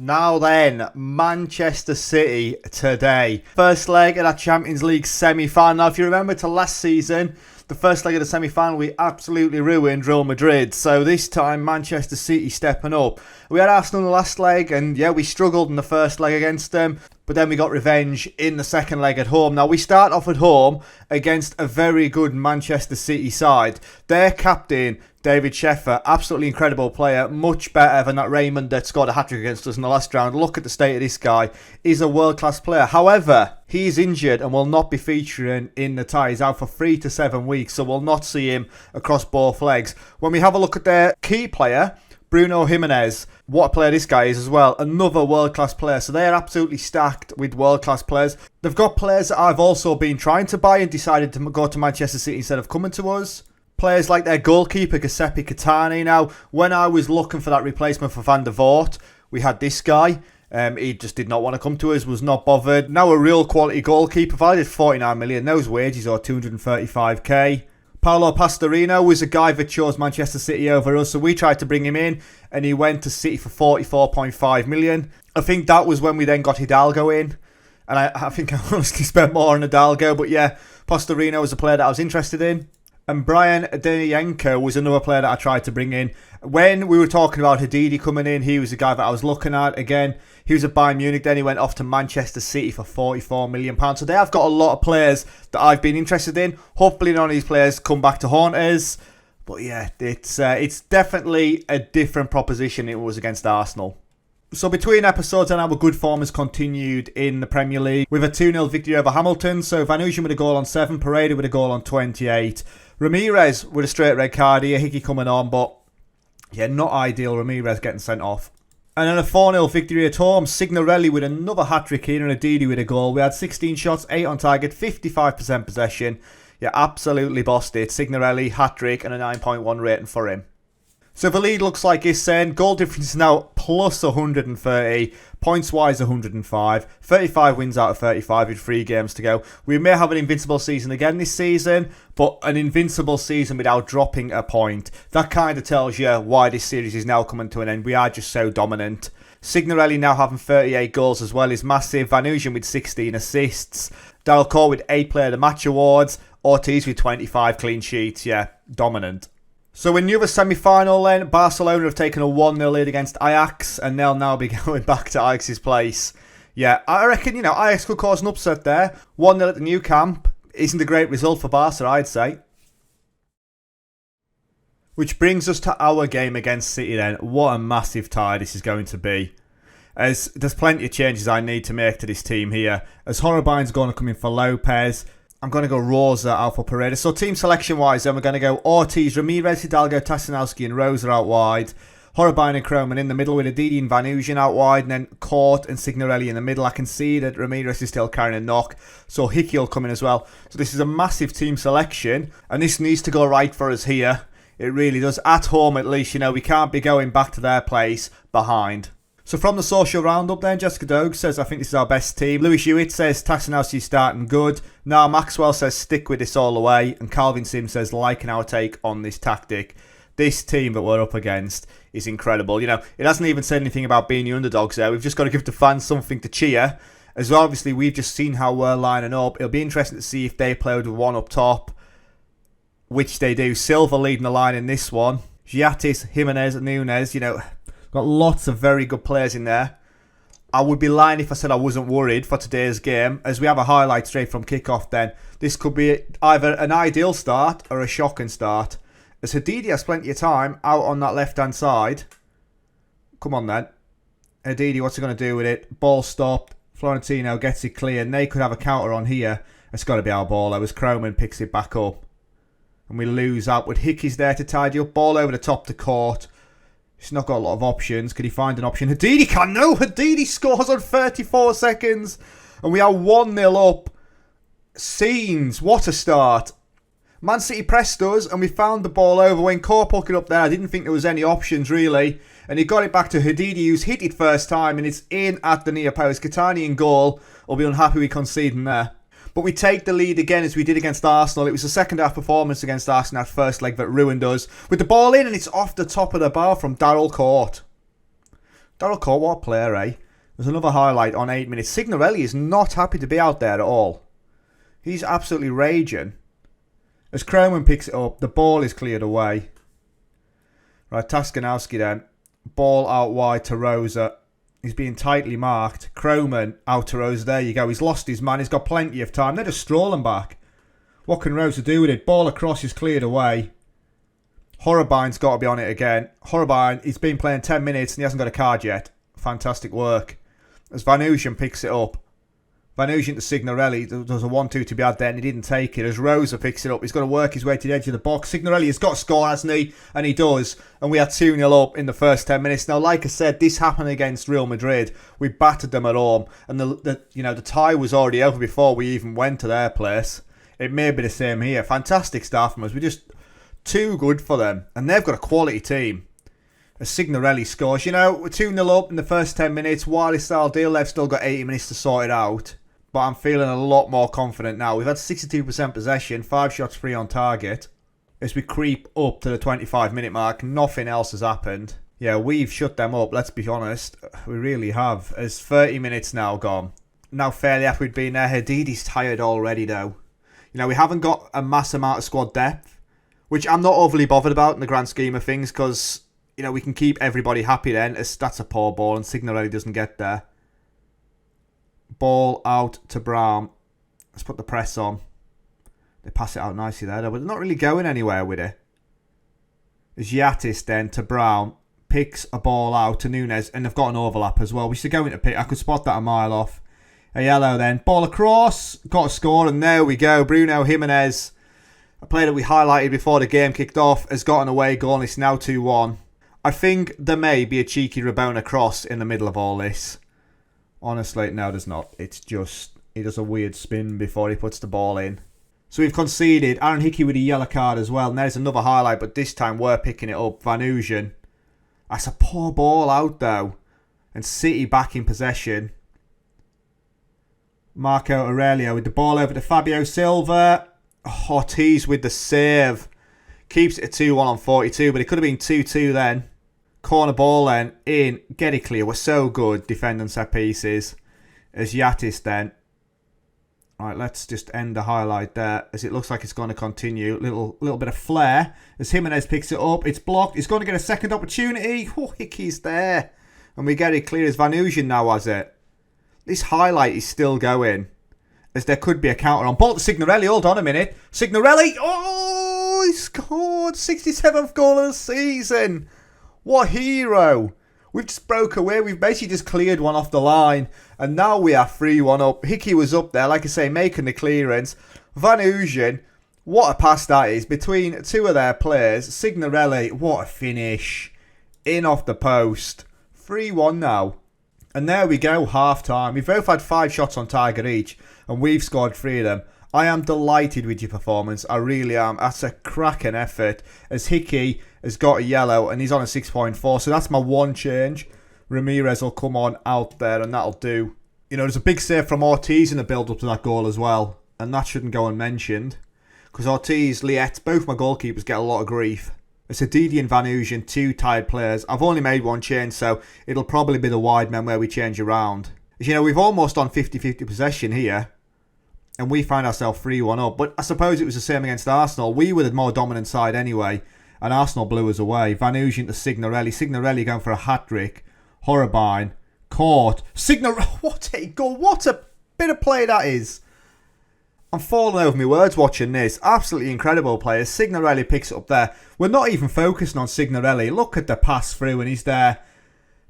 Now then, Manchester City today. First leg of that Champions League semi-final. Now, if you remember to last season, the first leg of the semi-final, we absolutely ruined Real Madrid. So this time, Manchester City stepping up. We had Arsenal in the last leg, and yeah, we struggled in the first leg against them. But then we got revenge in the second leg at home. Now, we start off at home against a very good Manchester City side. Their captain, David Sheffer, absolutely incredible player, much better than that Raymond that scored a hat-trick against us in the last round. Look at the state of this guy. He's a world-class player. However, he's injured and will not be featuring in the tie. He's out for 3 to 7 weeks, so we'll not see him across both legs. When we have a look at their key player, Bruno Jimenez, what a player this guy is as well. Another world-class player. So they're absolutely stacked with world-class players. They've got players that I've also been trying to buy and decided to go to Manchester City instead of coming to us. Players like their goalkeeper, Giuseppe Catani. Now, when I was looking for that replacement for Van der Voort, we had this guy. He just did not want to come to us, was not bothered. Now a real quality goalkeeper, valued at 49 million. Those wages are 235k. Paolo Pastorino was a guy that chose Manchester City over us, so we tried to bring him in, and he went to City for 44.5 million. I think that was when we then got Hidalgo in, and I think I honestly spent more on Hidalgo, but yeah, Pastorino was a player that I was interested in. And Brian Denienko was another player that I tried to bring in. When we were talking about Hadidi coming in, he was the guy that I was looking at. Again, he was at Bayern Munich, then he went off to Manchester City for £44 million. So they have got a lot of players that I've been interested in. Hopefully none of these players come back to haunt us. But yeah, it's definitely a different proposition than it was against Arsenal. So between episodes and our good form has continued in the Premier League with a 2-0 victory over Hamilton. So Vanusian with a goal on 7, Paredes with a goal on 28. Ramirez with a straight red card here, Hickey coming on, but yeah, not ideal. Ramirez getting sent off. And then a 4-0 victory at home. Signorelli with another hat-trick here and Adidi with a goal. We had 16 shots, 8 on target, 55% possession. Yeah, absolutely bossed it. Signorelli, hat-trick and a 9.1 rating for him. So the lead looks like this then. Goal difference is now plus 130. Points-wise, 105. 35 wins out of 35 with 3 games to go. We may have an invincible season again this season, but an invincible season without dropping a point. That kind of tells you why this series is now coming to an end. We are just so dominant. Signorelli now having 38 goals as well is massive. Vanusian with 16 assists. Dalcourt with 8 Player of the Match awards. Ortiz with 25 clean sheets. Yeah, dominant. So in the other semi-final then, Barcelona have taken a 1-0 lead against Ajax, and they'll now be going back to Ajax's place. Yeah, I reckon, Ajax could cause an upset there. 1-0 at the new camp isn't a great result for Barca, I'd say. Which brings us to our game against City then. What a massive tie this is going to be. As there's plenty of changes I need to make to this team here. As Horrobin's going to come in for Lopez. I'm going to go Rosa out for Paredes. So team selection-wise, then we're going to go Ortiz, Ramirez, Hidalgo, Tassinowski and Rosa out wide. Horrobine and Kroman in the middle with Adidi and Vanusian out wide. And then Court and Signorelli in the middle. I can see that Ramirez is still carrying a knock. So Hickey will come in as well. So this is a massive team selection. And this needs to go right for us here. It really does. At home, at least, we can't be going back to their place behind. So from the social roundup then, Jessica Dogue says, I think this is our best team. Lewis Hewitt says, Tassinowski is starting good. Now Maxwell says, stick with this all the way. And Calvin Sims says, liking our take on this tactic. This team that we're up against is incredible. It hasn't even said anything about being the underdogs there. We've just got to give the fans something to cheer. As well, obviously, we've just seen how we're lining up. It'll be interesting to see if they play with one up top, which they do. Silva leading the line in this one. Giatis, Jimenez, Nunes, got lots of very good players in there. I would be lying if I said I wasn't worried for today's game. As we have a highlight straight from kickoff then. This could be either an ideal start or a shocking start. As Hadidi has plenty of time out on that left-hand side. Come on then. Hadidi, what's he going to do with it? Ball stopped. Florentino gets it clear. And they could have a counter on here. It's got to be our ball. As Kroman picks it back up. And we lose out. With Hickey's there to tidy up. Ball over the top to Court. He's not got a lot of options. Could he find an option? Hadidi can. No, Hadidi scores on 34 seconds. And we are 1-0 up. Scenes. What a start. Man City pressed us and we found the ball over. When Core put it up there, I didn't think there was any options really. And he got it back to Hadidi, who's hit it first time. And it's in at the near post. Catani in goal. Will be unhappy with conceding there. But we take the lead again as we did against Arsenal. It was the second half performance against Arsenal, that first leg that ruined us. With the ball in and it's off the top of the bar from Darryl Court. Dorocore, what a player, eh? There's another highlight on 8 minutes. Signorelli is not happy to be out there at all. He's absolutely raging. As Croman picks it up, the ball is cleared away. Right, Taskanowski then. Ball out wide to Rosa. He's being tightly marked. Croman out to Rosa. There you go. He's lost his man. He's got plenty of time. They're just strolling back. What can Rosa do with it? Ball across is cleared away. Horribine's got to be on it again. Horribine, he's been playing 10 minutes and he hasn't got a card yet. Fantastic work. As Van Ooyen picks it up. Van Ooyen to Signorelli. There was a 1-2 to be had there and he didn't take it. As Rosa picks it up, he's got to work his way to the edge of the box. Signorelli has got to score, hasn't he? And he does. And we are 2-0 up in the first 10 minutes. Now, like I said, this happened against Real Madrid. We battered them at home. And the tie was already over before we even went to their place. It may be the same here. Fantastic start from us. We're just too good for them. And they've got a quality team. As Signorelli scores. You know, we're 2-0 up in the first 10 minutes. Wily style deal. They've still got 80 minutes to sort it out. But I'm feeling a lot more confident now. We've had 62% possession. 5 shots free on target. As we creep up to the 25-minute mark, nothing else has happened. Yeah, we've shut them up. Let's be honest. We really have. As 30 minutes now gone. Now fairly after we'd been there. Hadidi's tired already though. You know, we haven't got a mass amount of squad depth. Which I'm not overly bothered about in the grand scheme of things. Because, you know, we can keep everybody happy then. As that's a poor ball and Signorelli doesn't get there. Ball out to Brown. Let's put the press on. They pass it out nicely there, but they're not really going anywhere with it. As Yatis then to Brown. Picks a ball out to Nunes. And they've got an overlap as well. We should go into pick. I could spot that a mile off. A yellow then. Ball across. Got a score. And there we go. Bruno Jimenez. A player that we highlighted before the game kicked off. Has got an away goal. And it's now 2-1. I think there may be a cheeky Rabona cross in the middle of all this. Honestly, no, there's not. It's just, he does a weird spin before he puts the ball in. So we've conceded. Aaron Hickey with a yellow card as well. And there's another highlight, but this time we're picking it up. Van Ooyen. That's a poor ball out, though. And City back in possession. Marco Aurelio with the ball over to Fabio Silva. Ortiz with the save. Keeps it at 2-1 on 42, but it could have been 2-2 then. Corner ball then in. Get it clear. We're so good defending set pieces. As Yatis then. Right, let's just end the highlight there. As it looks like it's going to continue. Little bit of flair. As Jimenez picks it up. It's blocked. It's going to get a second opportunity. Oh, Hickey's there. And we get it clear as Van Ooyen now has it. This highlight is still going. As there could be a counter on. Ball to Signorelli. Hold on a minute. Signorelli. Oh, he scored. 67th goal of the season. What hero. We've just broke away. We've basically just cleared one off the line. And now we are 3-1 up. Hickey was up there, like I say, making the clearance. Van Ooyen, what a pass that is. Between two of their players. Signorelli, what a finish. In off the post. 3-1 now. And there we go, half time. We've both had 5 shots on target each. And we've scored 3 of them. I am delighted with your performance. I really am. That's a cracking effort. As Hickey has got a yellow and he's on a 6.4. So that's my one change. Ramirez will come on out there and that'll do. You know, there's a big save from Ortiz in the build-up to that goal as well. And that shouldn't go unmentioned. Because Ortiz, Liette, both my goalkeepers get a lot of grief. It's Adidi and Van Ooyen, 2 tired players. I've only made 1 change, so it'll probably be the wide men where we change around. As you know, we've almost on 50-50 possession here. And we find ourselves 3-1 up. But I suppose it was the same against Arsenal. We were the more dominant side anyway. And Arsenal blew us away. Van Ooyen to Signorelli. Signorelli going for a hat-trick. Horribine. Caught. Signorelli. What a goal. What a bit of play that is. I'm falling over my words watching this. Absolutely incredible players. Signorelli picks it up there. We're not even focusing on Signorelli. Look at the pass through and he's there.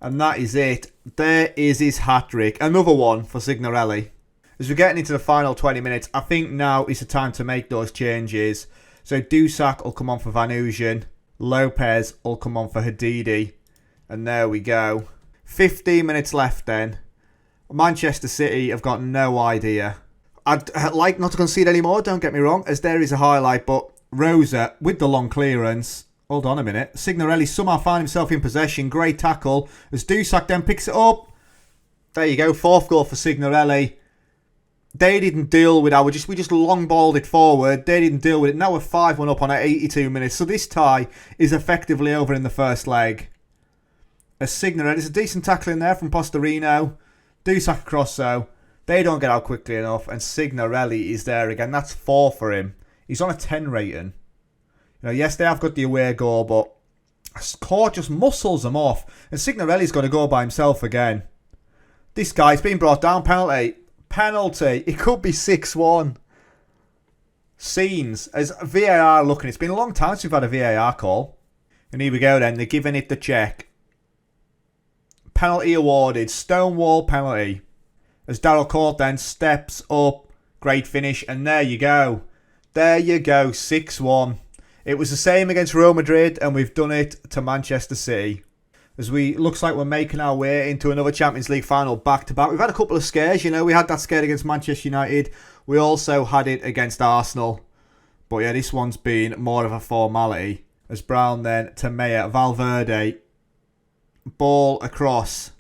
And that is it. There is his hat-trick. Another one for Signorelli. As we're getting into the final 20 minutes, I think now is the time to make those changes. So Dusak will come on for Van Ooyen. Lopez will come on for Hadidi. And there we go. 15 minutes left then. Manchester City have got no idea. I'd like not to concede anymore, don't get me wrong, as there is a highlight. But Rosa with the long clearance. Hold on a minute. Signorelli somehow found himself in possession. Great tackle. As Dusak then picks it up. There you go. 4th goal for Signorelli. They didn't deal with we just long balled it forward. They didn't deal with it. Now we're 5-1 up on 82 minutes. So this tie is effectively over in the first leg. as Signorelli. There's a decent tackle in there from Pastorino. Dusak across though. They don't get out quickly enough, and Signorelli is there again. That's 4 for him. He's on a 10 rating. You know, yes, they have got the away goal, but Court just muscles them off. And Signorelli's going to go by himself again. This guy's been brought down. Penalty. Penalty. It could be 6-1. Scenes. As VAR looking. It's been a long time since we've had a VAR call. And here we go then. They're giving it the check. Penalty awarded. Stonewall penalty. As Daryl Court then steps up. Great finish. And there you go. There you go. 6-1. It was the same against Real Madrid, and we've done it to Manchester City. As looks like we're making our way into another Champions League final back-to-back. We've had a couple of scares, you know. We had that scare against Manchester United. We also had it against Arsenal. But yeah, this one's been more of a formality. As Brown then to Meyer. Valverde. Ball across.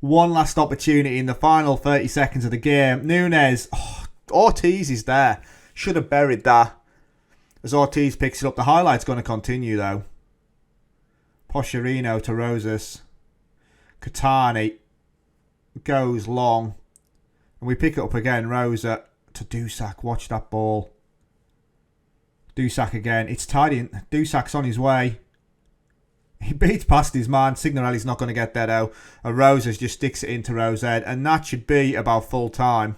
One last opportunity in the final 30 seconds of the game. Nunes. Oh, Ortiz is there. Should have buried that. As Ortiz picks it up, the highlight's going to continue though. Pastorino to Rosas. Katani goes long. And we pick it up again. Rosa to Dusak. Watch that ball. Dusak again. It's tied in. Dusak's on his way. He beats past his man. Signorelli's not going to get there though. And Rosas just sticks it into Rosed. And that should be about full time.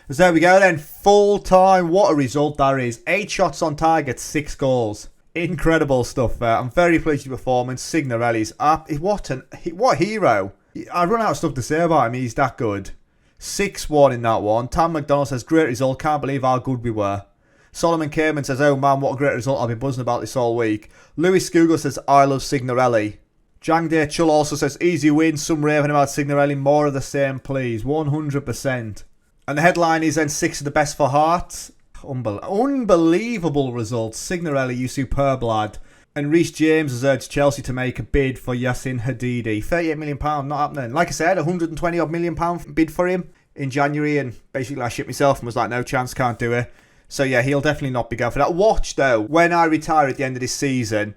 So there we go then, full time. What a result that is. 8 shots on target, 6 goals. Incredible stuff there. I'm very pleased with the performance. Signorelli's up. What a hero. I run out of stuff to say about him. He's that good. 6-1 in that one. Tam McDonald says, great result. Can't believe how good we were. Solomon Kamen says, oh man, what a great result. I've been buzzing about this all week. Louis Scoogle says, I love Signorelli. Jang Dae Chul also says, easy win. Some raving about Signorelli. More of the same, please. 100%. And the headline is then 6 of the best for Hearts. Unbelievable results. Signorelli, you superb lad. And Reece James has urged Chelsea to make a bid for Yassin Hadidi. £38 million, not happening. Like I said, £120 odd million bid for him in January. And basically I shit myself and was like, no chance, can't do it. So yeah, he'll definitely not be going for that. Watch though, when I retire at the end of this season,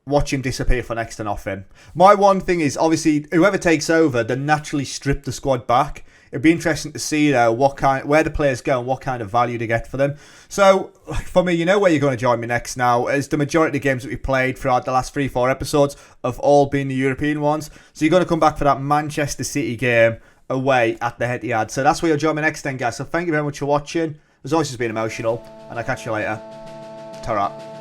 watch him disappear for next to nothing. My one thing is, obviously, whoever takes over, they naturally strip the squad back. It'd be interesting to see though where the players go and what kind of value to get for them. So for me, you know where you're going to join me next now, as the majority of the games that we played throughout the last 3-4 episodes have all been the European ones. So you're going to come back for that Manchester City game away at the Etihad. So that's where you'll join me next then, guys. So thank you very much for watching. As always, it's been emotional, and I'll catch you later. Ta-ra.